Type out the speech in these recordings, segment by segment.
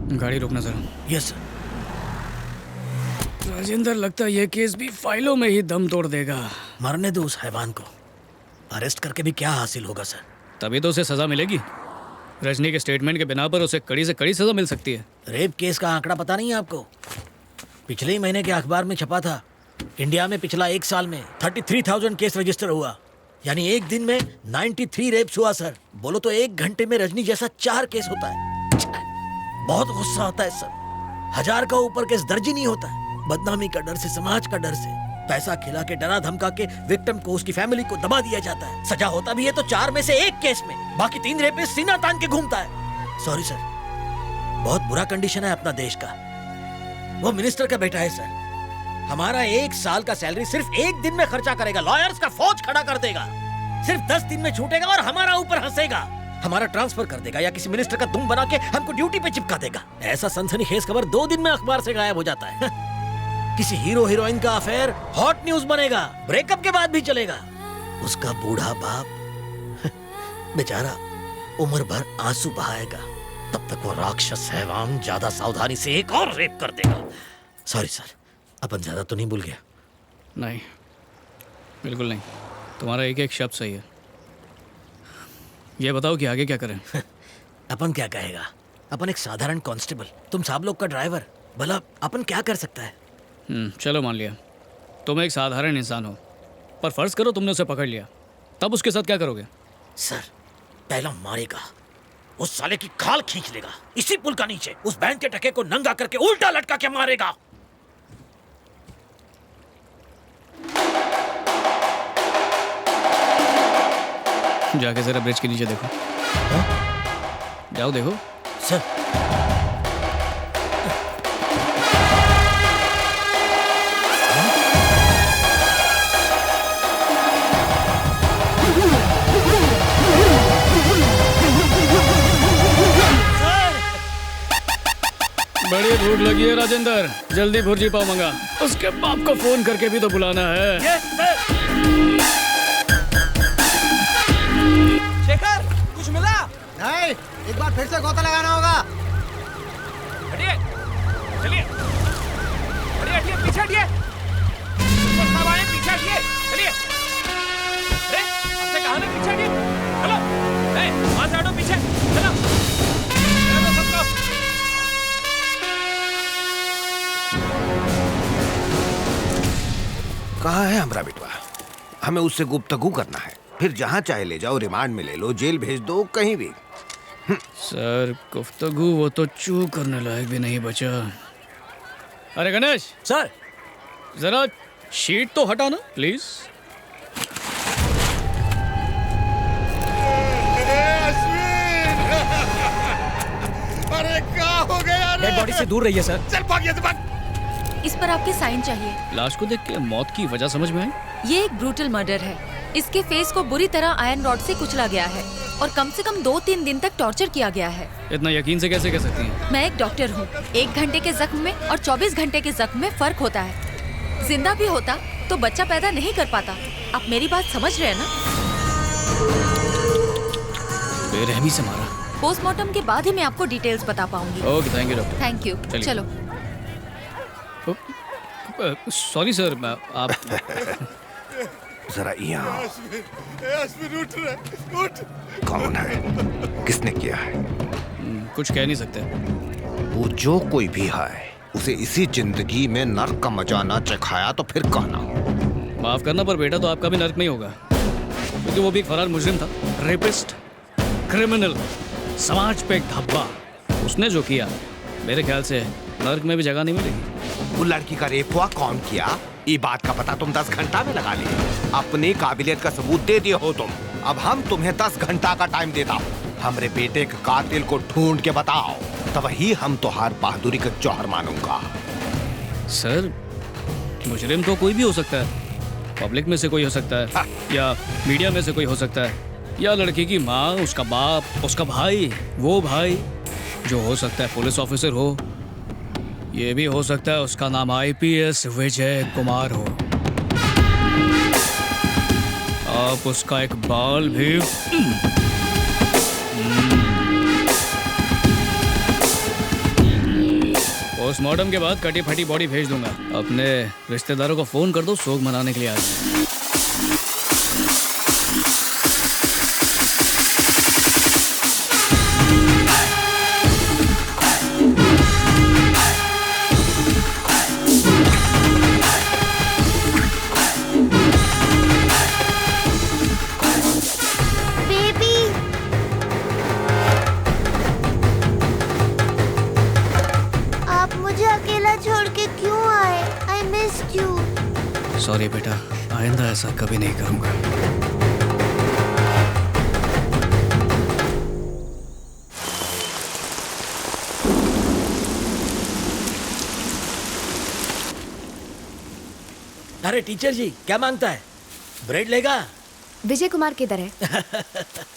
गाड़ी रोकना जरा। Yes sir. राजेंद्र, लगता है ये केस भी फाइलों में ही दम तोड़ देगा। मरने दो उस हैवान को। अरेस्ट करके भी क्या हासिल होगा सर? तभी तो उसे सजा मिलेगी। रजनी के स्टेटमेंट के बिना पर उसे कड़ी से कड़ी सजा मिल सकती है। रेप केस का आंकड़ा पता नहीं है आपको? पिछले ही महीने के अखबार में छपा था। इंडिया में पिछला 1 साल में 33,000 केस रजिस्टर हुआ, यानी एक दिन में 93 रेप्स हुआ सर। बोलो तो 1 घंटे में रजनी जैसा 4 केस होता है। बहुत गुस्सा आता है सर। 1000 का ऊपर केस दर्ज ही नहीं होता है। बदनामी का डर से, समाज का डर से, पैसा खिला के, डरा धमका के विक्टिम को, उसकी फैमिली को दबा दिया जाता है। सजा होता भी है तो 4 में से 1 केस में, बाकी 3 रेपिस्ट सीना तान के घूमता है। सॉरी सर, बहुत बुरा कंडीशन है अपना देश का। वो मिनिस्टर का बेटा है सर। हमारा 1 साल का सैलरी सिर्फ 1 दिन में खर्चा करेगा, लॉयर्स का फौज खड़ा कर देगा। सिर्फ 10 दिन में छूटेगा और हमारा ऊपर हंसेगा। हमारा ट्रांसफर कर देगा या किसी मिनिस्टर का दुम बना के हमको ड्यूटी पे चिपका देगा। ऐसा सनसनीखेज खबर 2 दिन में अखबार से गायब हो जाता है। किसी हीरो हीरोइन का अफेयर हॉट न्यूज बनेगा, ब्रेकअप के बाद भी चलेगा। उसका बूढ़ा बाप बेचारा उम्र भर आंसू बहाएगा, तब तक वो राक्षस हैवान ज्यादा सावधानी से एक और रेप कर देगा। सॉरी सर, अपन ज्यादा तो नहीं भूल गया? नहीं, बिल्कुल नहीं। तुम्हारा एक एक शब्द सही है। ये बताओ कि आगे क्या करें? अपन क्या कहेगा? अपन एक साधारण कांस्टेबल, तुम सब लोग का ड्राइवर। भला अपन क्या कर सकता है? चलो मान लिया तुम एक साधारण इंसान हो, पर फर्ज करो तुमने उसे पकड़ लिया, तब उसके साथ क्या करोगे? सर, पहला मारेगा, उस साले की खाल खींच लेगा इसी पुल का नीचे, उस बैंक के टके को नंगा करके उल्टा लटका के मारेगा। जाके जरा ब्रिज के नीचे देखो। जाओ देखो। सर, बड़ी भूख लगी है राजेंद्र, जल्दी भुर्जी पाव मंगा। उसके बाप को फोन करके भी तो बुलाना है। शेखर, कुछ मिला? नहीं, एक बार फिर से गोता लगाना होगा। हटिए, चलिए, हटिए, पीछे हटिए। पीछे हटिए, चलिए। अरे, आपसे कहा ना पीछे हटिए। चलो, वहां से हटो पीछे, चलो। चलो सबको। कहाँ है हमारा बेटवा? हमें उससे गुफ्तगू करना है, फिर जहाँ चाहे ले जाओ, रिमांड में ले लो, जेल भेज दो, कहीं भी। सर, गुफ्तगू वो तो चू करने लायक भी नहीं बचा। अरे गणेश सर, जरा शीट तो हटा ना प्लीज। अरे क्या हो गया? डेड बॉडी से दूर रहिए सर। चल भाग, यहाँ से भाग। इस पर आपके साइन चाहिए। लाश को देख के मौत की वजह समझ में आई? ये एक ब्रूटल मर्डर है। इसके फेस को बुरी तरह आयरन रॉड से कुचला गया है और कम से कम 2-3 दिन तक टॉर्चर किया गया है। इतना यकीन से कैसे कह सकती हैं? मैं एक डॉक्टर हूँ। 1 घंटे के जख्म में और 24 घंटे के जख्म में फर्क होता है। जिंदा भी होता तो बच्चा पैदा नहीं कर पाता। आप मेरी बात समझ रहे हैं ना? बेरहमी से मारा। पोस्टमार्टम के बाद ही मैं आपको डिटेल्स बता पाऊंगी। Okay, thank you doctor. Thank you. चलिए। चलो। सॉरी सर, आप जरा यहाँ। यास्मीन उठ रहा, उठ। कौन है? किसने किया है? कुछ कह नहीं सकते। वो जो कोई भी है, उसे इसी जिंदगी में नर्क का मजा ना चखाया तो फिर कहना। माफ करना, पर बेटा तो आपका भी नर्क में ही होगा, क्योंकि वो भी एक फरार मुजरिम था, रेपिस्ट, क्रिमिनल, समाज पे एक धब्बा। उसने जो किया, मेरे ख्याल से नर्क में भी जगह नहीं मिलेगी। वो लड़की का रेप हुआ कौन किया, ये बात का पता तुम 10 घंटा में लगा लिए। अपनी काबिलियत का सबूत दे दिए हो तुम। अब हम तुम्हें 10 घंटा का टाइम देता हूँ। हमरे बेटे के कातिल को ढूंढ के बताओ, तब ही हम तुहार बहादुरी का जौहर मानूंगा। सर, मुजरिम तो कोई भी हो सकता है। पब्लिक में से कोई हो सकता है, या मीडिया में से कोई हो सकता है, या लड़की की माँ, उसका बाप, उसका भाई, वो भाई जो हो सकता है पुलिस ऑफिसर हो। ये भी हो सकता है उसका नाम IPS विजय कुमार हो। आप उसका एक बाल भी पोस्टमार्टम के बाद कटी फटी बॉडी भेज दूंगा। अपने रिश्तेदारों को फोन कर दो, शोक मनाने के लिए आज। सॉरी बेटा, आइंदा ऐसा कभी नहीं करूंगा। अरे टीचर जी, क्या मांगता है? ब्रेड लेगा? विजय कुमार किधर है?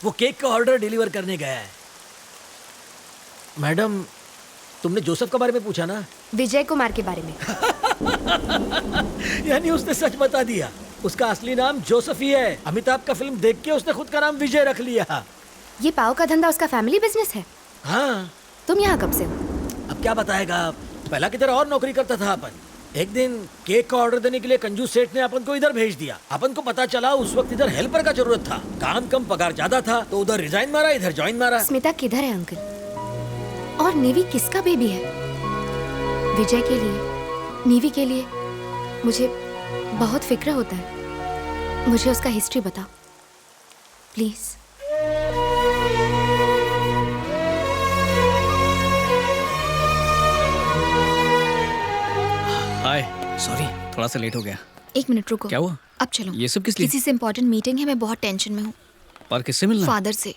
वो केक का ऑर्डर डिलीवर करने गया है। मैडम, तुमने जोसेफ के बारे में पूछा ना? विजय कुमार के बारे में। यानी उसने सच बता दिया। उसका असली नाम जोसेफ ही है। अमिताभ का फिल्म देख के उसने खुद का नाम विजय रख लिया। ये पाव का धंधा उसका फैमिली बिजनेस है? हाँ। तुम यहाँ कब से हो? अब क्या बताएगा, पहला किधर और नौकरी करता था अपन। एक दिन केक का ऑर्डर देने के लिए कंजूस सेठ ने अपन को इधर भेज दिया। अपन को पता चला उस वक्त इधर हेल्पर का जरूरत था, काम कम पगार ज्यादा था, तो उधर रिजाइन मारा, इधर ज्वाइन मारा। स्मिता किधर है अंकल? और नेवी किसका बेबी है? विजय के लिए, नेवी के लिए मुझे बहुत फिक्र होता है। मुझे उसका हिस्ट्री बताओ प्लीज। हाय, सॉरी थोड़ा सा लेट हो गया। 1 मिनट रुको। क्या हुआ? अब चलो। ये सब किस लिए? किसी से इम्पोर्टेंट मीटिंग है, मैं बहुत टेंशन में हूँ। पर किससे मिलना? फादर से।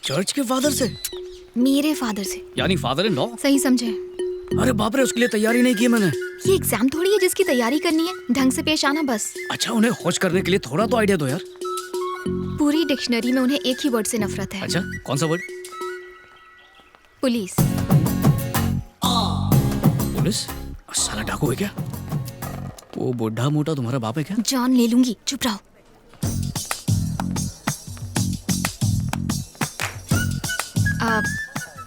चर्च के फादर से? मेरे फादर से। यानी फादर इन लॉ? सही समझे? अरे बाप रे, उसके लिए तैयारी नहीं की मैंने। ये एग्जाम थोड़ी है जिसकी तैयारी करनी है, ढंग से पेश आना बस। अच्छा, उन्हें होश करने के लिए थोड़ा तो आइडिया दो यार। पूरी डिक्शनरी में उन्हें एक ही वर्ड से नफरत है। अच्छा, कौन सा वर्ड? पुलिस। पुलिस? साला डाकू है क्या? वो बुढ़ा मोटा तुम्हारा बाप है क्या? जान ले लूंगी, चुप रहो।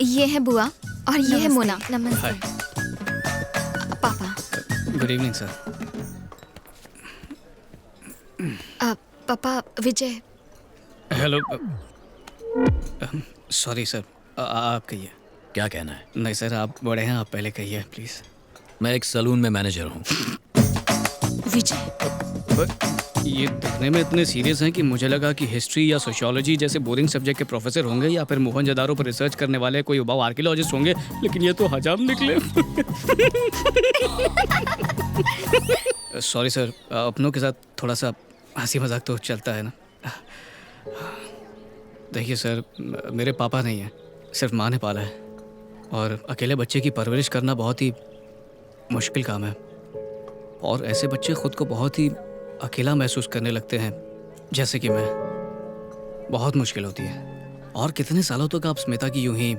ये है बुआ और ये है मोना। नमस्ते। पापा। Good evening sir. पापा, विजय। हेलो। सॉरी सर, आप कहिए। क्या कहना है? नहीं सर, आप बड़े हैं, आप पहले कहिए प्लीज। मैं एक सलून में मैनेजर हूँ। विजय, ये दिखने में इतने सीरियस हैं कि मुझे लगा कि हिस्ट्री या सोशियोलॉजी जैसे बोरिंग सब्जेक्ट के प्रोफेसर होंगे, या फिर मोहनजोदारो पर रिसर्च करने वाले कोई उबाऊ आर्कियोलॉजिस्ट होंगे, लेकिन ये तो हजाम निकले। सॉरी सर, अपनों के साथ थोड़ा सा हंसी मजाक तो चलता है ना। देखिए सर, मेरे पापा नहीं हैं, सिर्फ माँ ने पाला है, और अकेले बच्चे की परवरिश करना बहुत ही मुश्किल काम है। और ऐसे बच्चे खुद को बहुत ही अकेला महसूस करने लगते हैं, जैसे कि मैं। बहुत मुश्किल होती है। और कितने सालों तक आप स्मिता की यूं ही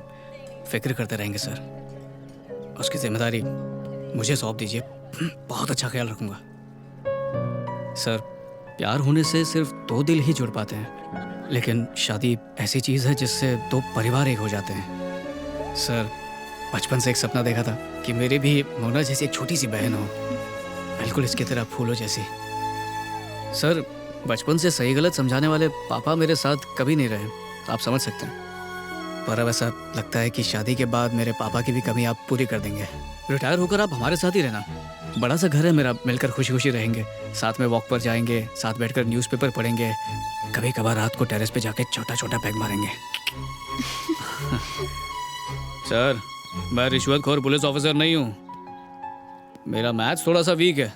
फिक्र करते रहेंगे सर? उसकी जिम्मेदारी मुझे सौंप दीजिए, बहुत अच्छा ख्याल रखूंगा। सर, प्यार होने से सिर्फ 2 दिल ही जुड़ पाते हैं, लेकिन शादी ऐसी चीज़ है जिससे 2 परिवार एक हो जाते हैं। सर, बचपन से एक सपना देखा था कि मेरी भी मोना जैसी एक छोटी सी बहन हो, बिल्कुल इसकी तरह फूलों जैसी। सर, बचपन से सही गलत समझाने वाले पापा मेरे साथ कभी नहीं रहे, आप समझ सकते हैं। पर अब ऐसा लगता है कि शादी के बाद मेरे पापा की भी कमी आप पूरी कर देंगे। रिटायर होकर आप हमारे साथ ही रहना। बड़ा सा घर है मेरा, मिलकर खुशी खुशी रहेंगे, साथ में वॉक पर जाएंगे, साथ बैठकर न्यूज़पेपर पढ़ेंगे, कभी कभार रात को टेरेस पे जाके छोटा छोटा पैग मारेंगे। सर, मैं रिश्वतखोर पुलिस ऑफिसर नहीं हूँ। मेरा मैथ्स थोड़ा सा वीक है,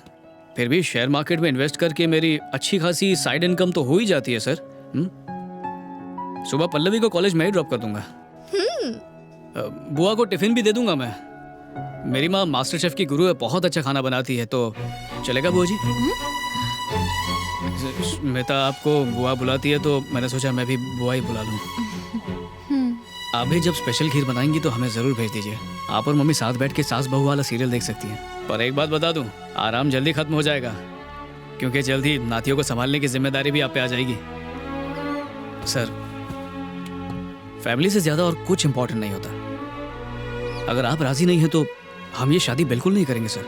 फिर भी शेयर मार्केट में इन्वेस्ट करके मेरी अच्छी खासी साइड इनकम तो हो ही जाती है सर। सुबह पल्लवी को कॉलेज में ही ड्रॉप कर दूंगा। बुआ को टिफिन भी दे दूंगा मैं। मेरी माँ मास्टर शेफ की गुरु है, बहुत अच्छा खाना बनाती है, तो चलेगा बुआ जी? स्मिता आपको बुआ बुलाती है, तो मैंने सोचा मैं भी बुआ ही बुला लूं। आप भी जब स्पेशल खीर बनाएंगी तो हमें जरूर भेज दीजिए। आप और मम्मी साथ बैठ के सास बहू वाला सीरियल देख सकती हैं। पर एक बात बता दूं, आराम जल्दी खत्म हो जाएगा, क्योंकि जल्दी नातियों को संभालने की जिम्मेदारी भी आप पे आ जाएगी। सर, फैमिली से ज्यादा और कुछ इंपॉर्टेंट नहीं होता। अगर आप राजी नहीं हैं तो हम ये शादी बिल्कुल नहीं करेंगे सर।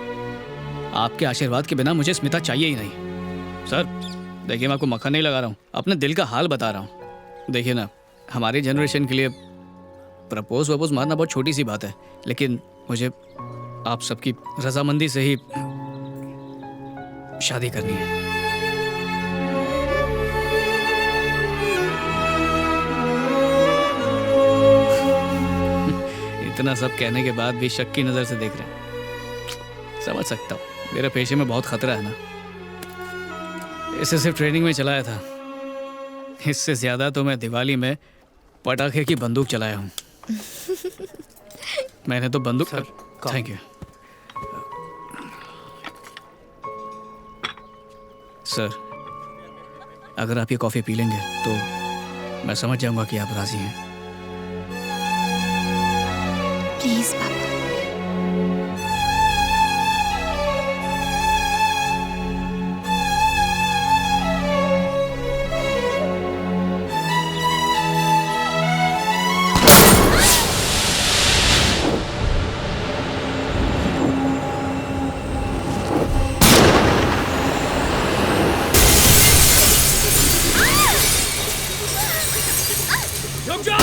आपके आशीर्वाद के बिना मुझे स्मिता चाहिए ही नहीं। सर देखिए, मैं आपको मक्खन नहीं लगा रहा हूँ, अपने दिल का हाल बता रहा हूँ। देखिए ना, हमारी जनरेशन के लिए प्रपोज वपोज मारना बहुत छोटी सी बात है, लेकिन मुझे आप सबकी रजामंदी से ही शादी करनी है। इतना सब कहने के बाद भी शक की नजर से देख रहे हैं। समझ सकता हूँ, मेरे पेशे में बहुत खतरा है ना। इसे सिर्फ ट्रेनिंग में चलाया था, इससे ज्यादा तो मैं दिवाली में पटाखे की बंदूक चलाया हूँ। मैंने तो बंदूक। Thank you sir. अगर आप ये कॉफी पी लेंगे तो मैं समझ जाऊंगा कि आप राजी हैं। प्लीज पापा। रुक जाओ!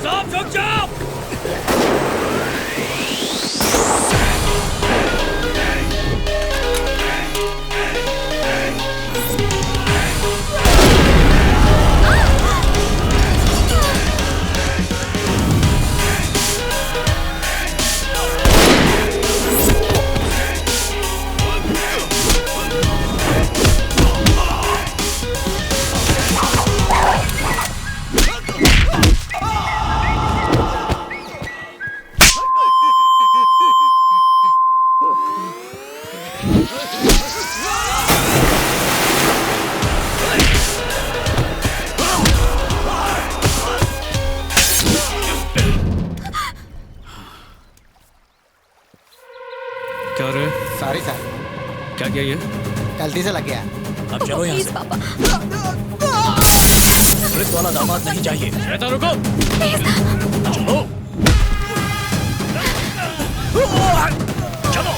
सब रुक जाओ! क्या रे? सॉरी सर, क्या किया ये? गलती से लग गया। अब चलो यहाँ प्लीज से। पापा। पुलिस वाला दामाद नहीं चाहिए। श्वेता रुको! चलो चलो।